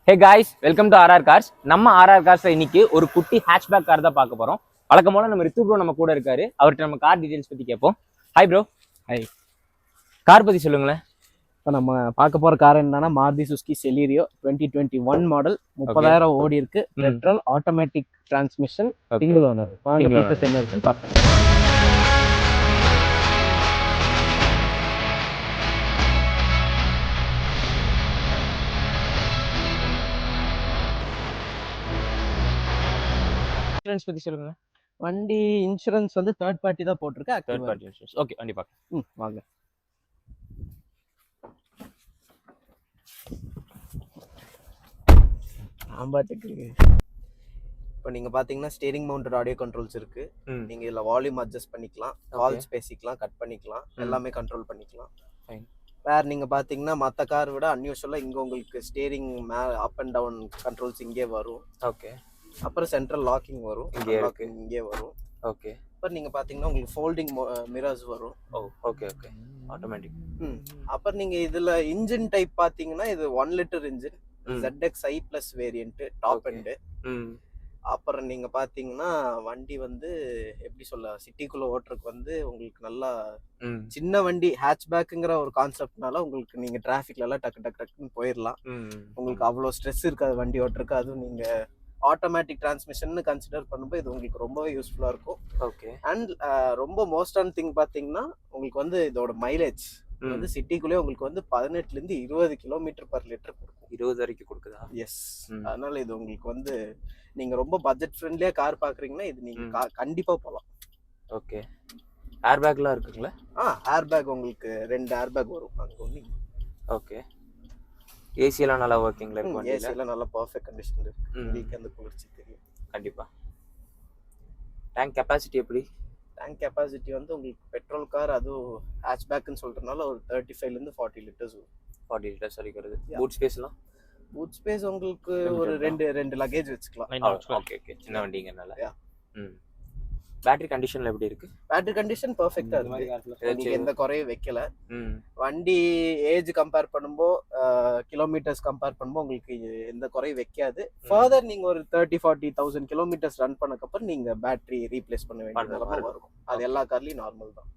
Hey guys, welcome to RR cars. நம்ம ஆர்ஆர் கார்ஸ்ல இன்னைக்கு ஒரு குட்டி ஹேட்ச்பேக் கார் தான் பார்க்க போறோம். வழக்கம் போல நம்ம ரித்து ப்ரோ நம்ம கூட இருக்காரு. அவர்கிட்ட நம்ம கார் டீடைல்ஸ் பத்தி கேட்போம். Hi bro. ஹாய். கார் பத்தி சொல்லுங்களேன். இப்போ நம்ம பார்க்க போற கார் என்னன்னா மாருதி சுசுகி செலீரியோ 2021 மாடல், 30,000 ஓடி இருக்கு. Petrol, automatic transmission, single owner. வாங்க ஃபீச்சர்ஸ் என்ன இருக்குன்னு பார்க்கலாம். இன்சூரன்ஸ் பத்தி சொல்லுங்க. வண்டி இன்சூரன்ஸ் வந்து தேர்ட் பார்ட்டி தான் போட்டிருக்கு. Third party insurance. ஓகே, வண்டி பார்க்கலாம். வாங்க. ஆம்பாட்டுக்கு இப்போ நீங்கள் பார்த்தீங்கன்னா ஸ்டீரிங் மவுண்டட் ஆடியோ கண்ட்ரோல்ஸ் இருக்கு. நீங்கள் இதில் வால்யூம் அட்ஜஸ்ட் பண்ணிக்கலாம், கால்ஸ் பேசிக்கலாம், கட் பண்ணிக்கலாம், எல்லாமே கண்ட்ரோல் பண்ணிக்கலாம். வேறு நீங்கள் பார்த்தீங்கன்னா மற்ற கார் விட அன்யூஷுவலாக இங்கே உங்களுக்கு steering up and down controls இங்கே வரும். ஓகே. அப்புறம் சென்ட்ரல் லாக்கிங் வரும், இங்கே வரும். ஓகே. அப்புறம் நீங்கள் பார்த்தீங்கன்னா உங்களுக்கு ஃபோல்டிங் மிரர்ஸ் வரும். ஓ, ஓகே ஓகே. ஆட்டோமேட்டிக். அப்புறம் நீங்கள் இதில் இன்ஜின் டைப் பார்த்தீங்கன்னா இது 1 litre engine, ZXi plus variant, top end. அப்புறம் நீங்கள் பார்த்தீங்கன்னா வண்டி வந்து எப்படி சொல்ல, சிட்டிக்குள்ளே ஓட்டுறதுக்கு வந்து உங்களுக்கு நல்லா சின்ன வண்டி ஹேட்ச்பேக்குங்கிற ஒரு கான்செப்ட்னால உங்களுக்கு நீங்கள் டிராஃபிக்லலாம் டக்கு டக்கு டக்குன்னு போயிடலாம். உங்களுக்கு அவ்வளோ ஸ்ட்ரெஸ் இருக்காது வண்டி ஓட்டுறதுக்கு. அதுவும் நீங்கள் ஆட்டோமேட்டிக் டிரான்ஸ்மிஷன் கன்சிடர் பண்ணும்போது இது உங்களுக்கு ரொம்பவே யூஸ்ஃபுல்லாக இருக்கும். ஓகே. அண்ட் ரொம்ப மோஸ்டான திங் பார்த்தீங்கன்னா உங்களுக்கு வந்து இதோட மைலேஜ் வந்து சிட்டிக்குள்ளே உங்களுக்கு வந்து 18லேருந்து 20 கிலோமீட்டர் பர் லிட்டர் கொடுக்கும். 20 வரைக்கும் கொடுக்குதா? எஸ். அதனால இது உங்களுக்கு வந்து நீங்க ரொம்ப பட்ஜெட் ஃப்ரெண்ட்லியா கார் பாக்குறீங்கன்னா இது நீங்க கண்டிப்பா போகலாம். ஓகே. ஏர் பேக்லாம் இருக்குங்களா? ஏர் பேக் உங்களுக்கு 2 ஏர் பேக் வரும் அங்க ஒண்ணு. ஓகே. ஏசி எல்லாம் நல்லா வர்க்கிங்ல இருக்கு. ஏசி எல்லாம் நல்லா பெர்ஃபெக்ட் கண்டிஷன்ல இருக்கு. உங்களுக்கு அந்த குளிர்ச்சி தெரியும் கண்டிப்பா. டேங்க் கெபாசிட்டி எப்படி? டேங்க் கெபாசிட்டி வந்து உங்களுக்கு பெட்ரோல் கார் அதுவும் ஹேட்ச்பேக்னு சொல்றதுனால ஒரு 35லேருந்து 40 லிட்டர்ஸ் வரும். 40 லிட்டர்ஸ் வரைக்கும் வருது. பூட் ஸ்பேஸ்லாம்? பூட் ஸ்பேஸ் உங்களுக்கு ஒரு ரெண்டு லக்கேஜ் வச்சுக்கலாம். Okay okay. சின்ன வண்டிங்கனால. பேட்டரி கண்டிஷன்ல எப்படி இருக்கு? பேட்டரி கண்டிஷன் பெர்ஃபெக்ட்டா இருக்கு. நீங்க எந்த குறையும் வைக்கல. வண்டி ஏஜ் கம்பேர் பண்ணும்போது கிலோமீட்டர்ஸ் கம்பேர் பண்ணும்போது உங்களுக்கு எந்த குறையும் வைக்காது. ஃபர்தர் நீங்க ஒரு 30-40,000 கிலோமீட்டர்ஸ் ரன் பண்ணக்கப்புறம் நீங்க பேட்டரி ரீப்ளேஸ் பண்ண வேண்டிய நிலைமை வரும். அது எல்லா கார்லயும் நார்மல் தான்.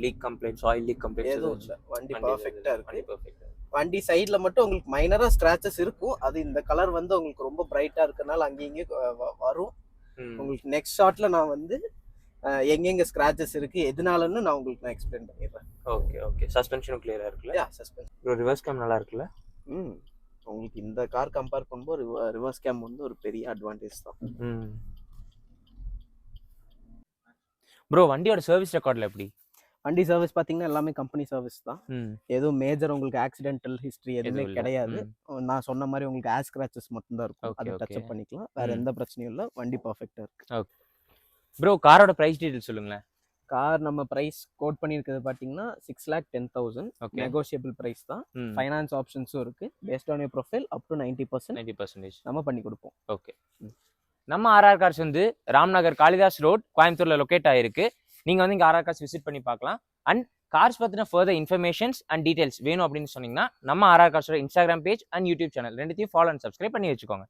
Leak complaints, oil leak complaints எதுவும் இல்ல. வண்டி பெர்ஃபெக்ட்டா இருக்கு. வண்டி சைடுல மட்டும் உங்களுக்கு மைனரா ஸ்கிராச்சஸ் இருக்கும். அது இந்த கலர் வந்து உங்களுக்கு ரொம்ப பிரைட்டா இருக்கனால அங்கேயும் வரும். உங்களுக்கு நெக்ஸ்ட் ஷாட்ல நான் வந்து எங்கெங்க ஸ்கிராச்சஸ் இருக்கு எதனாலன்னு நான் உங்களுக்கு எக்ஸ்பிளைன் பண்ணிடுறேன். Okay okay. சஸ்பென்ஷனும் கிளியரா இருக்குல்ல? சஸ்பென்ஷன். ரிவர்ஸ் கேம் நல்லா இருக்குல்ல? உங்களுக்கு இந்த கார் கம்பேர் பண்ணும்போது ரிவர்ஸ் கேம் வந்து ஒரு பெரிய அட்வான்டேஜ் தான். ப்ரோ, வண்டியோட சர்வீஸ் ரெக்கார்ட்ல எப்படி? வண்டி சர்வீஸ் பார்த்தீங்கன்னா எல்லாமே கம்பெனி சர்வீஸ் தான். எதுவும் மேஜர் உங்களுக்கு ஆக்சிடென்டல் ஹிஸ்ட்ரி எதுவுமே கிடையாது. நான் சொன்ன மாதிரி உங்களுக்கு ஆஸ் ஸ்கிராச்சஸ் மட்டும் தான் இருக்கும். அதை டச் அப் பண்ணிக்கலாம். வேற எந்த பிரச்சனையும் இல்லை. வண்டி பர்ஃபெக்டா இருக்கு. ஓகே ப்ரோ, காரோட பிரைஸ் டீடைல் சொல்லுங்களேன். கார் நம்ம பிரைஸ் கோட் பண்ணியிருக்கிறது பார்த்தீங்கன்னா 6,10,000. நெகோஷியபிள் பிரைஸ் தான். ஃபைனான்ஸ் ஆப்ஷன்ஸும் இருக்கு. Based on your profile up to 90% நம்ம பண்ணி கொடுப்போம். ஓகே. நம்ம ஆர்ஆர் கார்ஸ் வந்து ராம்நகர் காளிதாஸ் ரோட், கோயம்புத்தூர்ல லொக்கேட் ஆயிருக்கு. நீங்க வந்து இங்க ஆர்ஆர் கார்ஸ் விசிட் பண்ணி பார்க்கலாம். அண்ட் கார்ஸ் பத்தின ஃபர்தர் இன்ஃபர்மேஷன்ஸ் அண்ட் டீடைல்ஸ் வேணும் அப்படின்னு சொன்னீங்கன்னா நம்ம ஆர்ஆர் கார்ஸோட Instagram page and YouTube channel ரெண்டுத்தையும் ஃபாலோ அண்ட் சப்ஸ்கிரைப் பண்ணி வச்சுக்கோங்க.